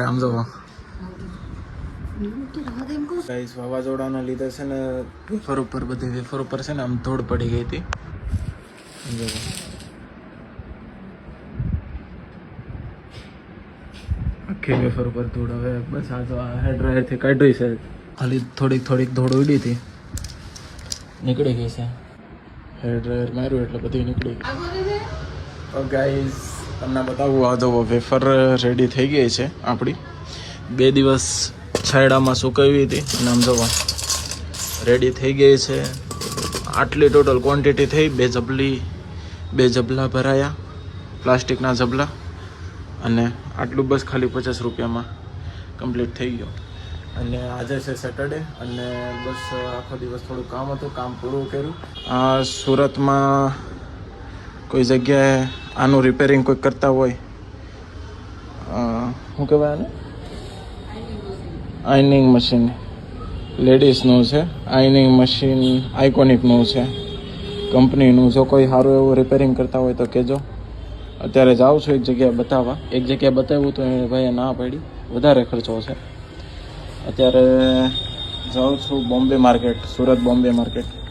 આમ જો ગાઈસ વાવાઝોડાના લીધે છે ને વેફર ઉપર બધી વેફર ઉપર છે ને આમ ધૂળ પડી ગઈ હતી. આખી વેફર ઉપર ધૂળ. હવે બસ આ તો હેર ડ્રાયરથી કાઢી છે, ખાલી થોડીક ધૂળ ઉડી હતી, નીકળી ગઈ છે. હેર ડ્રાયર માર્યું એટલે બધી નીકળી ગઈ. તો ગાઈસ તમને બતાવું, આ જો વેફર રેડી થઈ ગઈ છે આપણી. 2 દિવસ છાયડામાં સુકાવી હતી અને આમ જોવા રેડી થઈ ગઈ છે. આટલી ટોટલ ક્વોન્ટિટી થઈ. 2 જબલા ભરાયા, પ્લાસ્ટિકના જબલા, અને આટલું બસ ખાલી 50 રૂપિયામાં કમ્પ્લીટ થઈ ગયો. અને આજે છે સેટરડે અને બસ આખો દિવસ થોડું કામ હતું, કામ પૂરું કર્યું. આ સુરતમાં કોઈ જગ્યાએ આનું રિપેરિંગ કોઈ કરતા હોય, શું કહેવાય આને, આઈનિંગ મશીન, લેડીઝનું છે આઈનિંગ મશીન, આઇકોનિકનું છે કંપનીનું. જો કોઈ સારું એવું રિપેરિંગ કરતા હોય તો કહેજો. અત્યારે જાઉં છું એક જગ્યાએ બતાવવા. એક જગ્યાએ બતાવ્યું તો એ ભાઈએ ના પાડી, વધારે ખર્ચો છે. અત્યારે જાઉં છું બોમ્બે માર્કેટ, સુરત બોમ્બે માર્કેટ.